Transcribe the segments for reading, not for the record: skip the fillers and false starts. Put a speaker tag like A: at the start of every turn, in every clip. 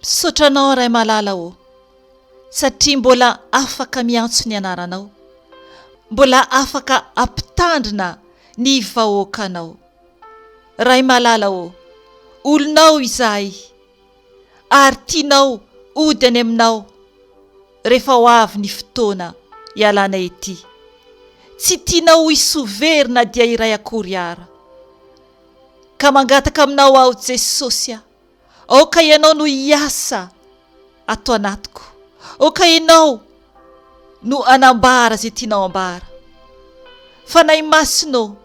A: Sotranao ray malala o, satria mbola afaka miantso ny anaranao, mbola afaka ampitandrina ny vahoakanao. Ray malala o, olonao izahay, ary tianao ody any aminao rehefa ho avy ny fotoana ialana ety. Tsy tianao hisoverina dia iray akory ara. Ka mangataka aminao aho Jesosy, aoka ianao no hiasa ato anatiko, aoka ianao no anambara izay tianao ambara. Fanahy masonao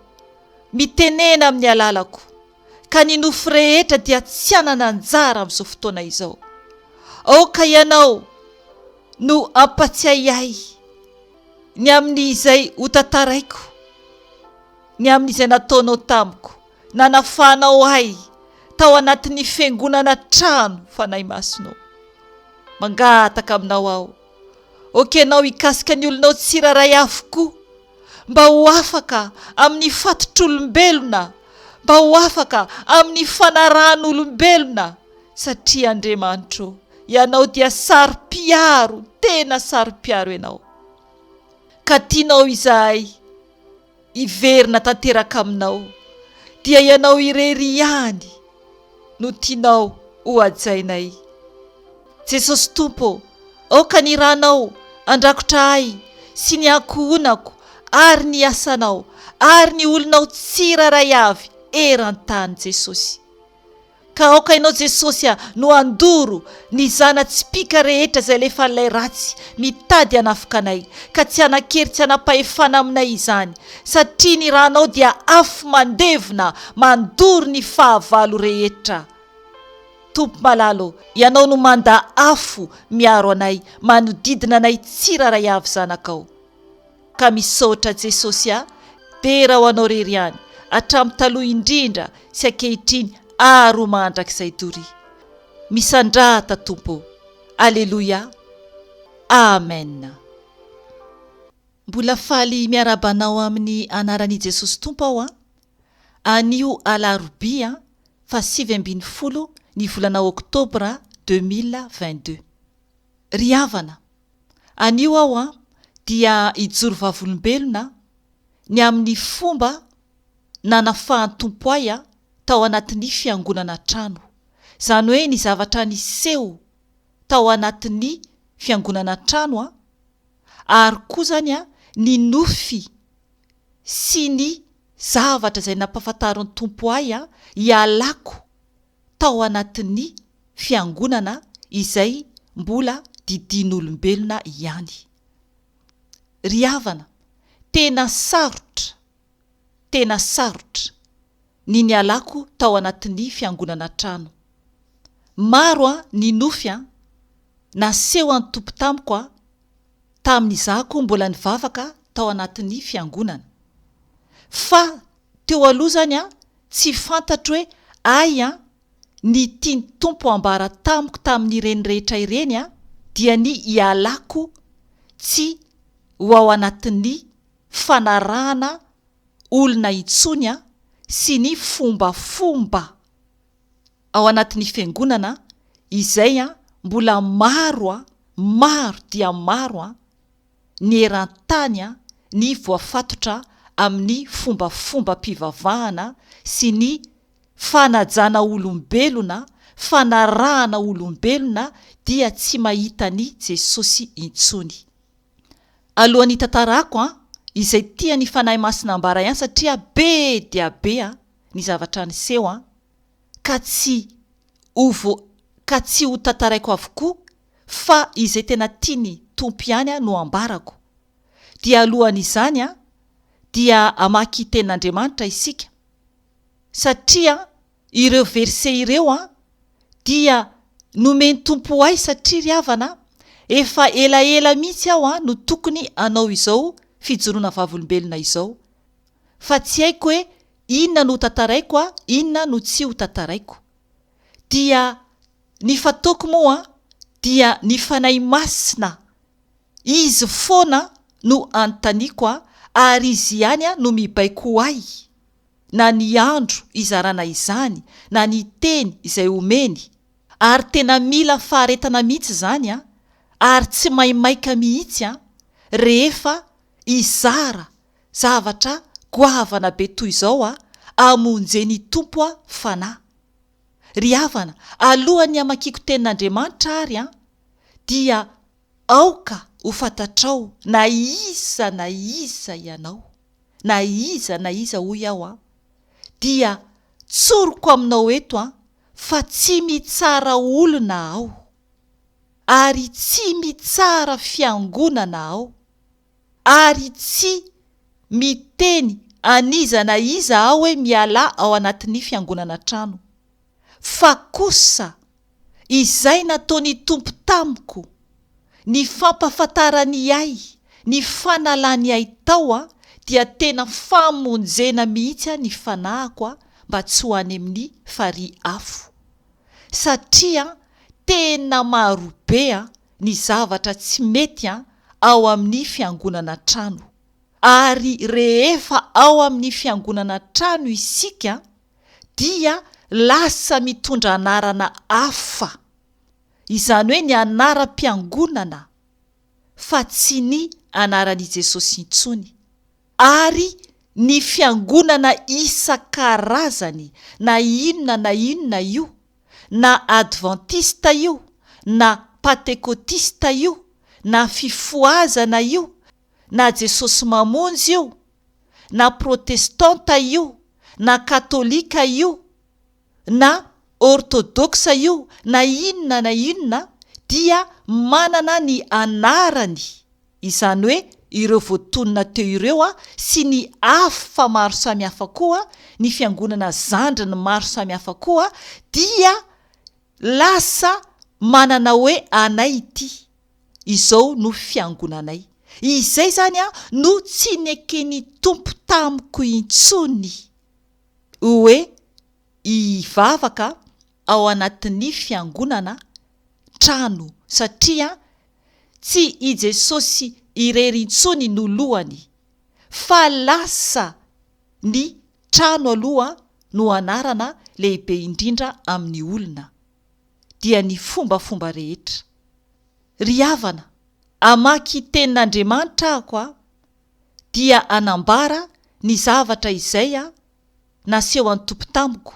A: mitenena amin'ny alalako, ka ny nofo rehetra dia tsy anana anjara amin'izao fotoana izao. Aoka ianao no ampatsiahy ahy ny amin'izay hotantaraiko, ny amin'izay nataonao tamiko, nanafahanao ahy tao anatin'ny fiangonana trano. Fanahy masonao, mangataka aminao aho, aoka ianao hikasika ny olonao tsiraray avokoa, mba ho afaka amin'ny fatotr'olombelona, mba ho afaka amin'ny fanarahan'olombelona. Satria Andriamanitro, ianao dia saro-piaro, tena saro-piaro ianao. Ka tianao izahay hiverina tanteraka aminao, dia ianao irery ihany no tianao ho hajainay. Jesosy Tompo, aoka ny ranao andrakotra ahy sy ny ankohonako, ary ny asanao, ary ny olonao tsiraray avy eran-tany Jesosy. Ka aoka ianao Jesosy no andoro ny zana-tsipika rehetra izay lefa ilay ratsy mitady hanafika anay, ka tsy hanakery, tsy hanapahefana aminay izany, satria ny ranao dia afo mandevina mandoro ny fahavalo rehetra. Tompo malalo, ianao no manda afo miaro anay, manodidina anay tsiraray avy zanakao. Ka misaotra Jesosy, dera ho anao rery ihany, hatramin'ny taloha indrindra sy ankehitriny ary ho mandrakizay dory. Misandrata Tompo. Aleluia. Amen. Mbola faly miarabanao amin'ny anaran'i Jesosy Tompo aho anio alarobia fa 7 ny volana Oktobra 2022. Ry havana, anio aho dia hijoro vavolombelona ny amin'ny fomba nanafahan'ny Tompo ahy tao anatin'ny fiangonana trano. Izany hoe ny zavatra niseho tao anatin'ny fiangonana trano ary koa zany ny nofy sy ny zavatra izay nampahafantarin'ny Tompo ahy hialako tao anatin'ny fiangonana izay mbola didin'olombelona ihany. Ry havana, tena sarotra ny nialako tao anatin'ny fiangonana trano. Maro ny nofy naseho an'ny Tompo tamiko tamin'izako mbola nivavaka tao anatin'ny fiangonana. Fa teo aloha zany tsy fantatro hoe ay ny tiany Tompo ambara tamiko tamin'ireny rehetra ireny dia ny hialako tsy ho ao anatin'ny fanarahana olona intsony sy ny fombafomba ao anatin'ny fiangonana izay mbola maro dia maro ny eran-tany ny voafatotra amin'ny fombafomba-pivavahana sy ny fanajana olombelona, fanarahana olombelona dia tsy mahita ny Jesosy intsony. Alohan'ny tantarako izay tia ny fanahy masina ambara ihany, satria be dia be ny zavatra niseho ka tsy ho tantaraiko avokoa, fa izay tena tiany Tompo ihany no ambarako. Dia alohan'izany dia amaky tenin'Andriamanitra isika, satria ireo verse ireo dia nomeny Tompo ahy, satria ry havana efa elaela mihitsy aho no tokony anao izao fijoroana vavolombelona izao, fa tsy haiko hoe inona no tantaraiko inona no tsy ho tantaraiko. Dia ny fataoko moa dia ny fanahy masina, izy foana no anontaniako ary izy ihany no mibaiko ahy, na ny andro izarana izany, na ny teny izay omeny, ary tena mila faharetana mihitsy zany ary tsy maimaika mihitsy rehefa izara zavatra goavana be toy izao amonjeny tompo fanahy. Ry havana, alohany hamakiko tenin'Andriamanitra ary dia aoka ho fantatrao na iza ianao, na iza hoy aho dia tsoroko aminao eto fa tsy mitsara olona aho ary tsy mitsara fiangonana aho ary tsy miteny aniza na iza aho hoe miala ao anatin'ny fiangonana trano, fa kosa izay nataony tompo tamiko, ny fampafantarany ahy, ny fanalany ahy tao dia tena famonjena mihitsy ny fanahiko mba tsy ho any amin'ny farihy afo, satria tena maro be ny zavatra tsy mety ao amin'ny fiangonana trano. Ary rehefa ao amin'ny fiangonana trano isika dia lasa mitondra anarana hafa, izany hoe ny anaram-piangonana fa tsy ny anaran'i Jesosy intsony. Ary ny fiangonana isan-karazany, na inona io, na adventista io, na pentekotista io, na fifoazana io, na Jesosy mamonjy io, na protestanta io, na katolika io, na orthodoxa io, na inona dia manana ny anarany, izany hoe ireo voatonona teo ireo sy ny hafa maro samihafa koa, ny fiangonana zandriny maro samihafa koa dia lasa manana hoe anay ity, izao no fiangonanay. Izay zany no tsy nekeny tompo tamiko intsony hoe hivavaka ao anatin'ny fiangonana trano, satria tsy i Jesosy irery intsony no lohany, fa lasa ny trano aloha no anarana lehibe indrindra amin'ny olona, dia ny fombafomba rehetra. Ry havana, amaky tenin'Andriamanitra ako dia anambara ny zavatra izay naseho an'ny tompo tamiko.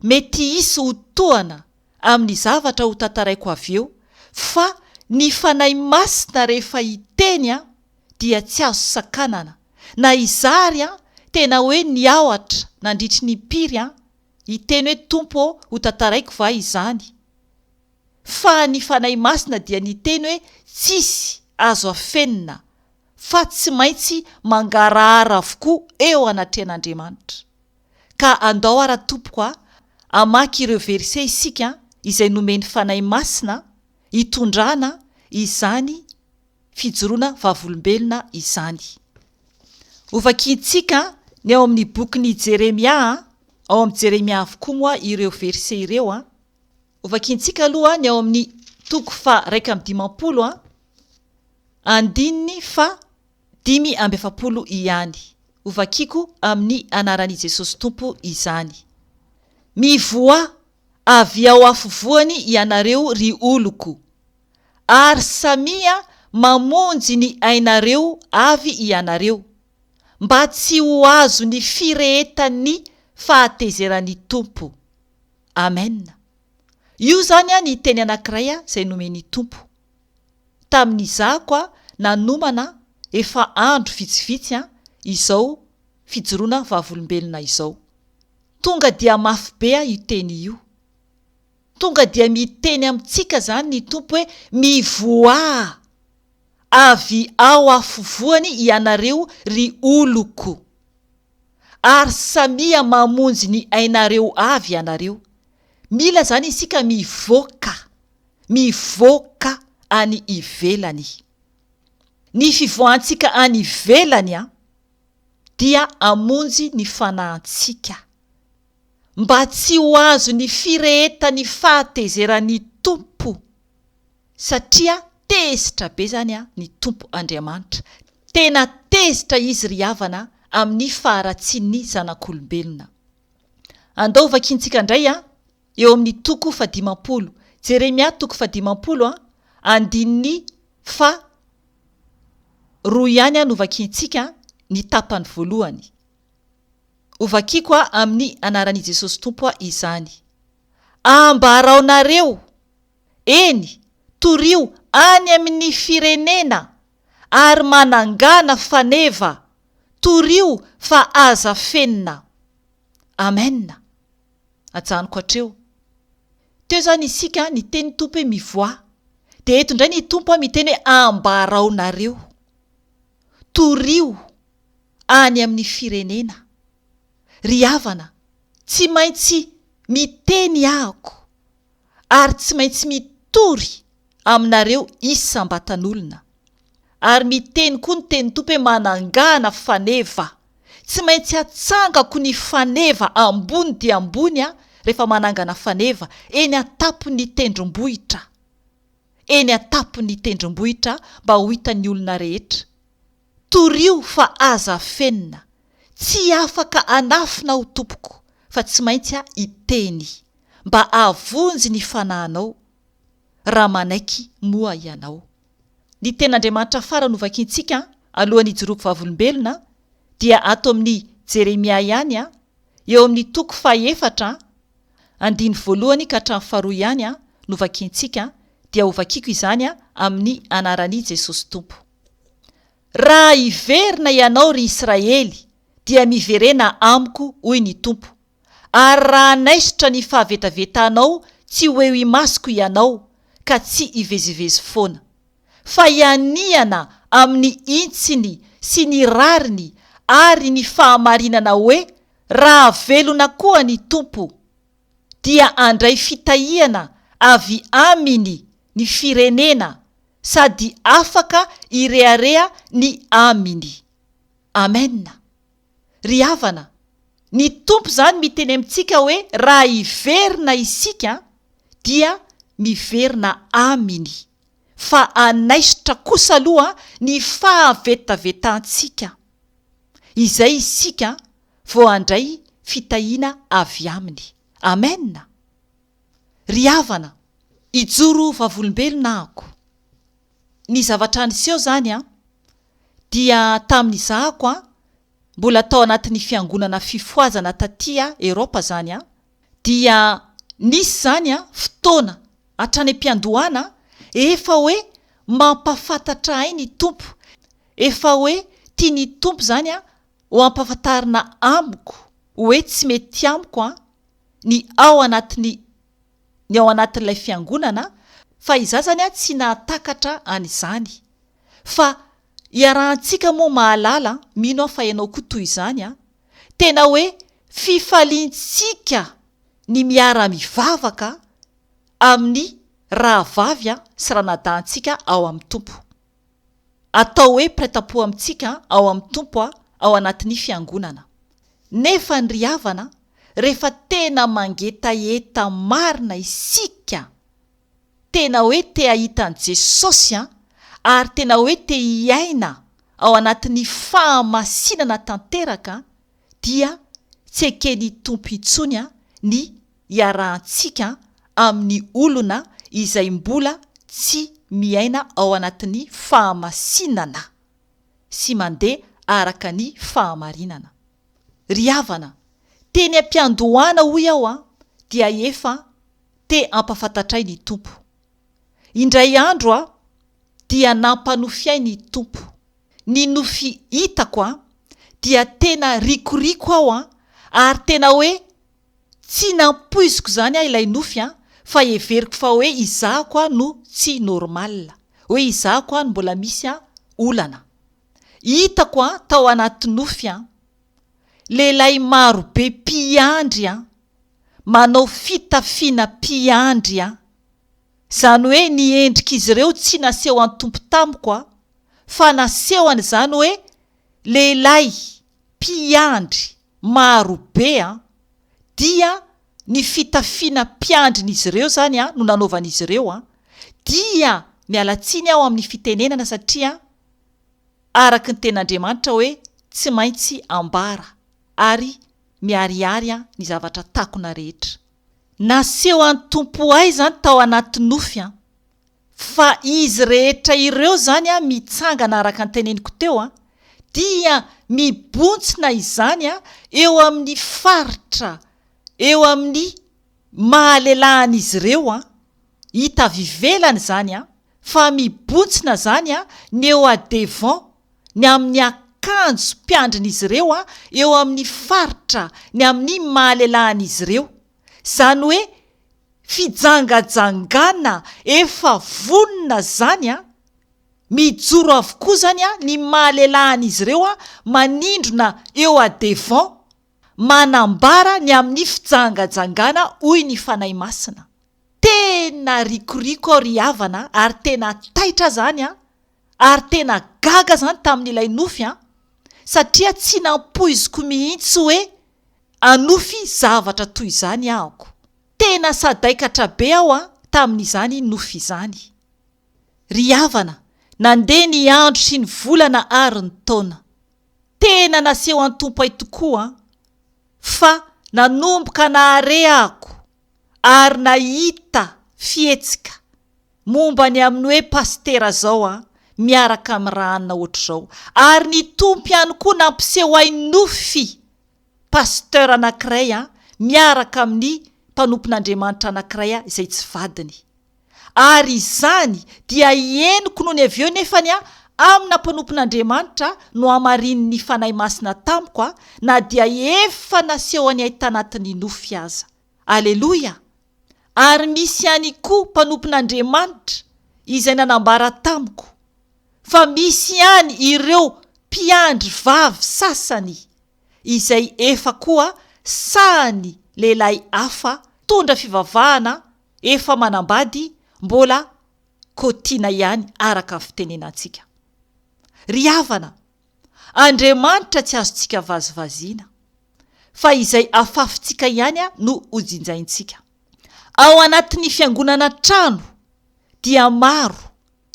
A: Mety hisy hotoana amin'ny zavatra ho tantaraiko avy eo, fa ny fanahy masina rehefa hiteny dia tsy azo sakanana, na izary tena hoe niaohatra nandritry ny piry hiteny hoe tompo ho tantaraiko va izany, fa ny fanahy masina dia niteny hoe tsisy azo afenina fa tsy maintsy mangarahara avokoa eo anatrehan'Andriamanitra. Ka andao ara tompoko amaky ireo verse isika izay nomeny fanahy masina hitondrana izany fijoroana vavolombelona izany. Ovakintsika ny ao amin'ny bokin'ny Jeremia, ao amin'ny Jeremia avokoa moa ireo verse ireo Ovakintsika aloha ny ao amin'ny toko fa 1:50 andininy fa 5:70 ihany. Ovakiko amin'ny anaran'i Jesosy Tompo izany. Mivoa avy ao afovoany ianareo ry oloko, ary samia mamonjy ny ainareo avy ianareo, mba tsy ho azo ny firehetan'ny fahatezerany Tompo. Amen. Io zany ny teny anankiray izay nomeny Tompo. Tamin'izako nanomana efa andro vitsivitsy izao fijoroana vavolombelona izao. Tonga dia mafy be io teny io. Tonga dia miteny amintsika zany ny Tompo hoe mivoa avy ao afovoany ianareo ry oloko, ary samia mamonjy ny ainareo avy ianareo. Mila zany isika mivoaka any ivelany. Ny fivoahantsika any ivelany dia amonjy ny fanahintsika, mba tsy ho azo ny firehetan'ny fahatezerany Tompo, satria tezitra be zany ny Tompo Andriamanitra. Tena tezitra izy ry havana amin'ny faharatsian'ny zanak'olombelona. Andao vakintsika indray eo amin'ny toko 50 Jeremia 15 andininy fa roa ihany no vakiantsika ny tapany voalohany. Ovakiko amin'ny anaran'i Jesosy Tompo izany. Ambaraonareo, eny, torio any amin'ny firenena ary manangana faneva, torio fa aza fenina. Amen. Ajanoko hatreo. Teo zany isika ny teny Tompo mivoa. Dia eto indray ny Tompo miteny hoe ambaraonareo, torio any amin'ny firenena. Ry havana, tsy maintsy miteny ahako ary tsy maintsy mitory aminareo isam-batan'olona. Ary miteny koa ny teny Tompo hoe manangana faneva. Tsy maintsy atsangako ny faneva ambony dia ambony rehefa manangana faneva eny atapony tendrombohitra. Eny atapony tendrombohitra mba ho hitan'ny olona rehetra. Torio fa aza fenina. Tsy afaka anafina ho tompoko fa tsy maintsy iteny mba avonjy ny fanahinao raha manaiky moa ianao. Ny ten'Andriamanitra fara no vakiantsika alohan'ny ijoroako vavolombelona dia ato amin'ny Jeremia ihany eo amin'ny 4 andiny voalohany ka hatramin'ny 2 ihany no vakiantsika dia ho vakiko izany amin'ny anaran'i Jesosy Tompo. Raha iverina ianao ry Israely dia miverena amiko hoy ny Tompo. Ary raha naisitra ny fahavetavetanao tsy ho eo imasoko ianao ka tsy ivezivezy foana. Fa ianiana amin'ny intsiny sy ny rariny ary ny fahamarinana hoe raha velona koa ny Tompo dia andray fitahiana avy aminy ny firenena sady afaka irearea ny aminy. Amen. Ry havana, ny Tompo zany miteny amintsika hoe raha iverina isika dia miverina aminy. Fa anaisitra kosa aloha ny fahavetavetantsika. Izay isika vao andray fitahiana avy aminy. Amen. Ry havana, ijoro vavolombelona ako. Ny zavatra niseho zany dia tamin'izahako mbola tao anatin'ny fiangonana fifoazana taty Eropa zany dia nisy zany fotoana hatrany am-piandohana efa hoe mampafantatra ahy ny Tompo. Efa hoe tia ny Tompo zany ho ampafantarina amiko hoe tsy mety amiko ny ao anatin'ilay fiangonana fa iza zany tsy nahatakatra an'izany. Fa iarahantsika moa mahalala, mino fa ianao koa toy izany tena hoe fifaliantsika ny miara-mivavaka amin'ny rahavavy sy ranadahantsika ao amin'ny Tompo. Atao hoe prêt-à-pot amintsika ao amin'ny Tompo ao anatin'ny fiangonana. Nefa ny ry havana, rehefa tena mangetaeta marina isika, tena hoe te ahitan'i Jesosy ary tena hoe te hiaina ao anatin'ny fahamasinana tanteraka dia tsy ekeny Tompo intsony ny iarahantsika amin'ny olona izay mbola tsy miaina ao anatin'ny fahamasinana sy mandeha araka ny fahamarinana. Ry havana, teny am-piandohana hoy aho dia efa te ampafantatray ny Tompo. Indray andro dia nampanofiay ny Tompo. Ny nofy hitako dia tena rikoriko aho ary tena hoe tsy nampoiziko zany ilay nofy fa everiko fa hoe izahako no tsy normal, hoe izahako no mbola misy olana. Hitako tao anaty nofy lehilahy marobe mpiandry manao fitafiana mpiandry zany hoe ny endrik'izy ireo tsy naseho an'ny Tompo tamiko fa naseho an'izany hoe lehilahy mpiandry marobe dia ny fitafiana mpiandrin'izy ireo zany no nanaovan'izy ireo dia mialatsiny aho amin'ny fitenenana satria araka ny ten'Andriamanitra hoe tsy maintsy ambara ary miariary ny zavatra takona rehetra. naseho any tompo ay zany tao anaty nofy fa izy rehetra ireo zany mitsangana araka ny teneniko teo dia mibontsina izany eo amin'ny faritra eo amin'ny mahalelahany izy ireo hita vivelany zany fa mibontsina zany ny eo adevant ny amin'ny akanjo mpiandrin'izy ireo eo amin'ny faritra ny amin'ny mahalelahany izy ireo zany hoe fijangajangana efa vonona zany mijoro avokoa zany ny mahalelahany izy ireo manindrona eo adevant manambara ny amin'ny fijangajangana hoy ny fanahy masina. Tena rikoriko ry havana ary tena taitra zany ary tena gaga zany tamin'ilay nofy satria tsy nampoiziko mihitsy hoe anofy zavatra toy izany ahako. Tena sadaikatra be aho tamin'izany nofy izany. Ry havana, nandeha ny andro sy ny volana ary ny taona. Tena naseho any tompo ay tokoa fa nanomboka nahare ahako ary nahita fihetsika momba ny amin'ny hoe pastera zao miaraka amin'ny rahanina ohatr'izao ary ny tompo ihany koa nampiseho ay nofy pasteur anankiray miaraka amin'ny mpanompon'Andriamanitra anankiray izay tsy vadiny. Ary izany dia henoko noho ny avy eo nefany amina mpanompon'Andriamanitra no amarin'ny fanahy masina tamiko na dia efa naseho any ay tanatin'ny nofy aza. Aleloia. Ary misy ihany koa mpanompon'Andriamanitra izay nanambara tamiko fa misy ihany ireo mpiandry vavy sasany izay efa koa sahany lehilahy hafa tondra fivavahana efa manambady mbola kotiana ihany araka fitenenantsika. Ry havana, Andriamanitra tsy azontsika vazivaziana fa izay afafintsika ihany no hojinjaintsika. Ao anatin'ny fiangonana trano dia maro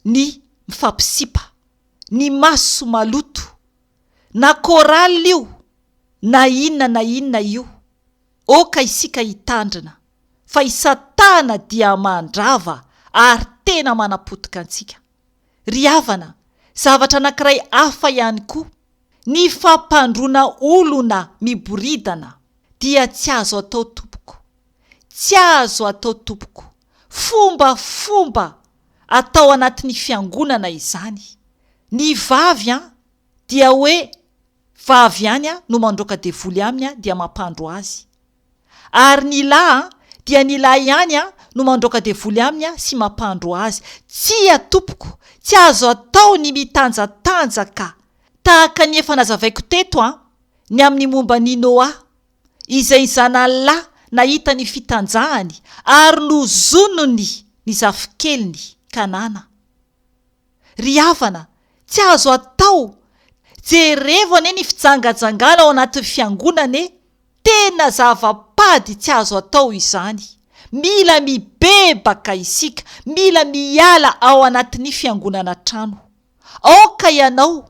A: ny mifampisipa, ny maso maloto, na koraly io na inona io. Oka isika hitandrina fa isatana dia mandrava ary tena manapotika antsika. Ry havana, zavatra anankiray hafa ihany koa, ny fampandrona olona miboridana dia tsy azo atao tompoko. Tsy azo atao tompoko. Fomba atao anatin'ny fiangonana izany. Ny vavy dia hoe vavy ihany no mandroaka devoly aminy dia mampandro azy. Ary ny lahy dia ny lahy ihany no mandroaka devoly aminy sy mampandro azy. Tsy atompoko, tsy azo atao ny mitanjatanjaka tahaka ny efa nazavaiko teto ny amin'ny momba ny Noa izay zanalahy nahita ny fitanjahany ary nozonony ny zafikeliny Kanana. Ry havana, tsy azo atao jerevana ny fijangajangana ao anatin'ny fiangonana tena zavapady tsy azo atao izany. Mila mibebaka isika, mila miala ao anatin'ny fiangonana trano. Aoka ianao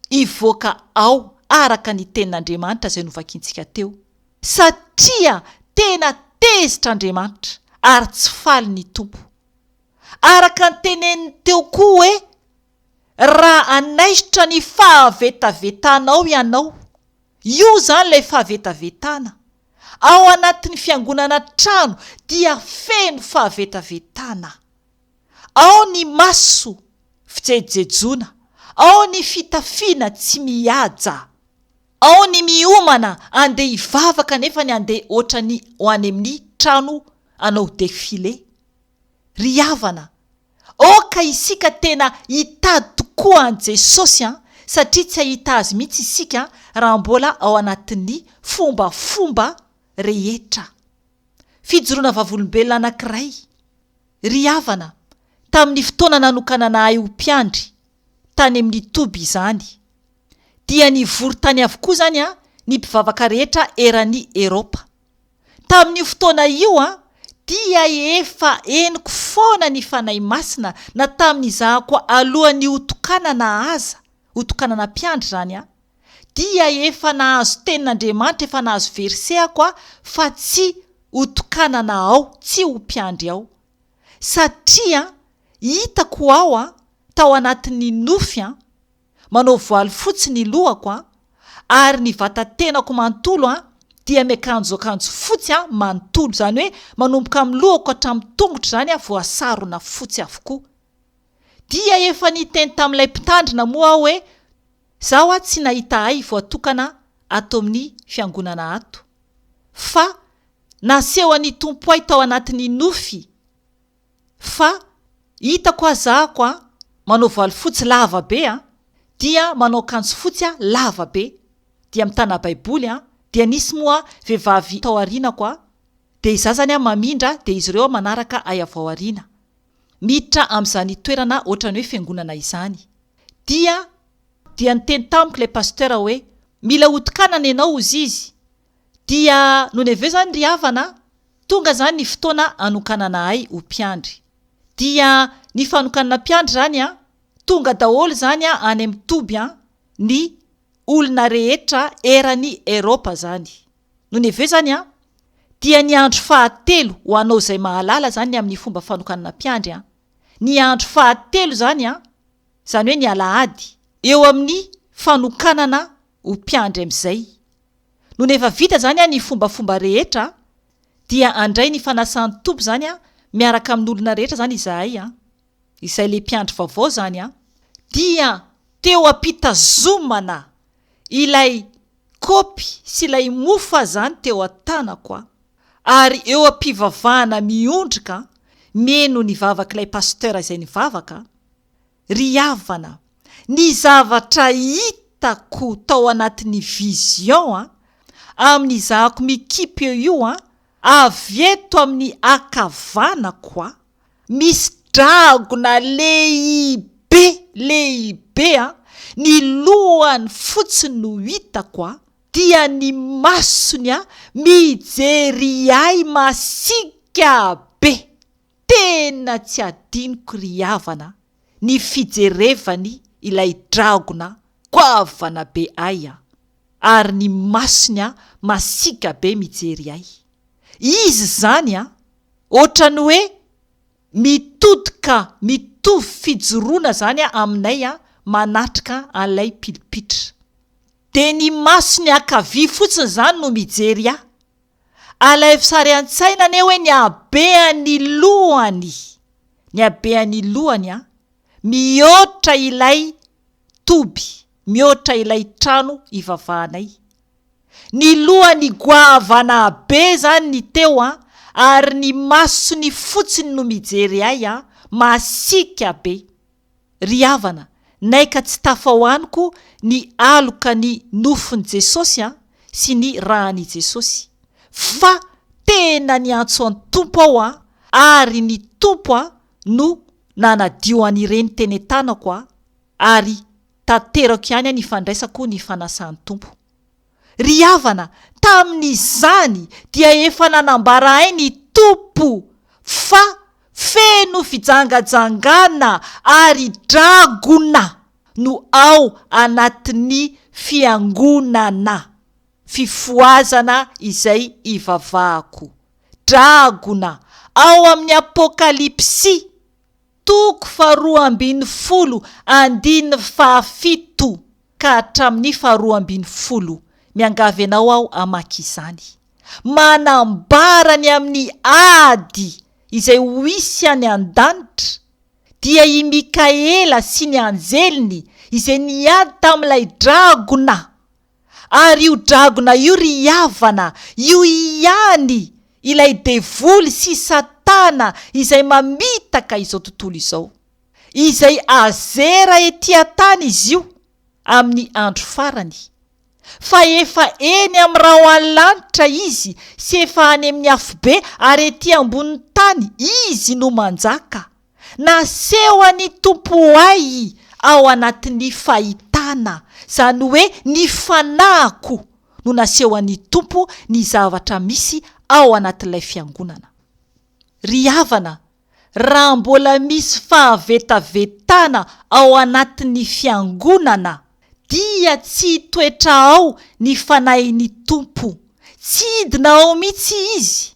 A: ivoaka ao araka ny tenin'Andriamanitra izay novakintsika teo. Satria tena tezitr'Andriamanitra ary tsy faly ny tompo. Araka ny teneniny teo koa hoe raha anaisitra ny fahavetavetanao ianao, io zany ilay fahavetavetana. Ao anatin'ny fiangonana trano dia feno fahavetavetana. Ao ny maso fijejejona, ao ny fitafiana tsy mihaja, ao ny miomana andeha hivavaka nefa ny andeha ohatra ny ho any amin'ny trano anao defile. Ry havana, oka isika tena hitady tokoa an Jesosy satria tsy ahita azy mihitsy isika raha mbola ao anatin'ny fomba rehetra. Fijoroana vavolombelona anankiray. Ry havana, tamin'ny fotoana nanokana ahy ho mpiandry tany amin'ny Toby izany, dia nivory tany avokoa zany ny mpivavaka rehetra eran'ny Eropa. Tamin'ny fotoana io dia efa henoko foana ny fanahy masina na tamin'izahako alohan'ny hotokanana aza, hotokanana mpiandry zany dia efa nahazo tenin'Andriamanitra, efa nahazo versehako fa tsy ho tokanana ao, tsy ho mpiandry ao. Satria hitako ao tao anatin'ny nofy manao voaly fotsy ny lohako ary ny vatatenako manontolo dia miakanjoakanjo fotsy manontolo, zany hoe manomboka amin'ny lohako hatramin'ny tongotra zany voasarona fotsy avokoa. Dia efa niteny tamin'ilay mpitandrina moa aho hoe zaho tsy nahita ay voatokana ato amin'ny fiangonana ato, fa naseho an'ny tompo ahy tao anatin'ny nofy, fa hitako azahako manao voaly fotsy lava be dia manao akanjo fotsy lava be, dia mitana baiboly dia nisy moa vehivavy tao aorianako dia iza zany mamindra dia izy ireo manaraka ay avy ao aoriana miditra amin'izany toerana ohatrany hoe fiangonana izany. Dia niteny tamiko ilay pasteur hoe mila hotokanana ianao ozy izy. Dia noho ny aveo zany ry havana tonga zany ny fotoana anokanana ay ho mpiandry. Dia ny fanokanana mpiandry zany tonga daholo zany any amin'ny Toby ny olona rehetra eran'ny Eropa zany. Noho ny aveo zany dia ny andro fahatelo ho anao izay mahalala zany amin'ny fomba fanokanana mpiandry ny andro fahatelo zany zany hoe ny alahady eo amin'ny fanokanana ho mpiandry amin'izay. Noho efa vita zany ny fombafomba rehetra dia andray ny fanasan'ny tompo zany miaraka amin'ny olona rehetra zany izahay izay le mpiandry vaovao zany dia teo ampitazomana ilay kopy sy ilay mofa zany teo an-tanako ary eo ampivavahana miondrika meno nivavaka ilay pasteur izay nivavaka. Ry havana, ny zavatra hitako tao anatin'ny vision amin'ny zahako mikipy io avy eto amin'ny akavanako misy dragona lehibe ny lohany fotsiny no hitako dia ny masony mijery ahy masika be. Tena tsy adinoko ry havana ny fijerevany ilay dragona goavana be ahy ary ny masony masika be mijery ahy. Izy zany ohatrany hoe mitodika mitovy fijoroana zany aminay manatrika an'ilay pilipitra. De ny masony akavia fotsiny zany no mijery alay fisary an-tsaina ane hoe ny habean'ny lohany mihoatra ilay Toby, mihoatra ilay trano ivavahanay. Ny lohany goavana be zany ny teo ary ny masony fotsiny no mijery ahy masika be. Ry havana, naika tsy tafahoaniko ny aloka ny nofin'i Jesosy sy ny rahan'i Jesosy, fa tena ny antso an'ny tompo aho ary ny tompo no nanadio an'ireny teny an-tanako ary tanterako ihany ny fandraisako ny fanasan'ny tompo. Ry havana, tamin'izany dia efa nanambara ahy ny tompo fa feno fijangajangana ary dragona no ao anatin'ny fiangonana fifoazana izay ivavahako. Dragona ao amin'ny Apokalipsy 2:17 ka hatramin'ny 2:10 miangavy anao aho amaky izany. Manambarany amin'ny ady izay ho isy any an-danitra dia i Mikaela sy ny anjeliny izay niady tamin'ilay dragona. Ary io dragona io ry havana, io ihany ilay devoly sy satana izay mamitaka izao tontolo izao, izay azera etỳ an-tany izy io amin'ny andro farany. Fa efa eny amin'ny rahoan'ny izy sy efa any amin'ny afobe ary etỳ ambonin'ny tany izy no manjaka. Naseho an'ny tompo ahy ao anatin'ny fahitana, zany hoe ny fanahiko no naseho an'ny tompo ny zavatra misy ao anatin'ilay fiangonana. Ry havana, raha mbola misy fahavetavetana ao anatin'ny fiangonana dia tsy toetra ao ny fanahin'ny tompo, tsy hidina ao mihitsy izy.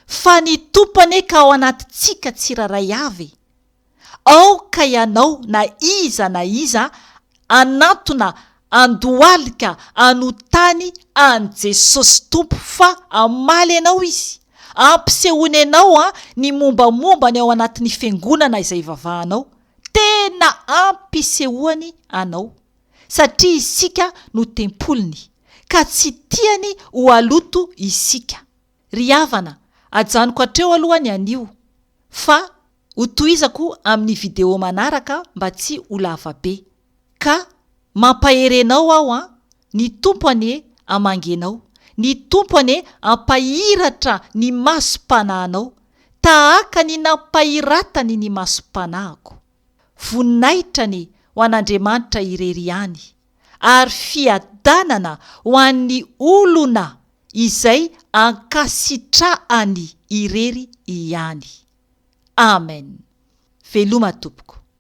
A: fa ny tompony ka ao anatintsika tsiraray avy. Aoka ianao na iza anatona andohalika anotany an Jesosy Tompo fa amaly ianao izy. Ampisehoany ianao ny mombamomba ny ao anatin'ny fiangonana izay vavahanao. Tena ampisehoany anao satria isika no tempolony ka tsy tiany ho aloto isika. Ry havana, ajanoko hatreo alohany anio fa hotohizako amin'ny video manaraka mba tsy ho lavabe. Ka mampaherenao aho ny tompony amangenao, ny tompony ampahiratra ny masom-panahynao tahaka ny nampahiratany ny masom-panahiko. Voninahitra ho an'Andriamanitra irery ihany ary fiadanana ho an'ny olona izay ankasitrahany irery ihany. Amen. Veloma tompoko.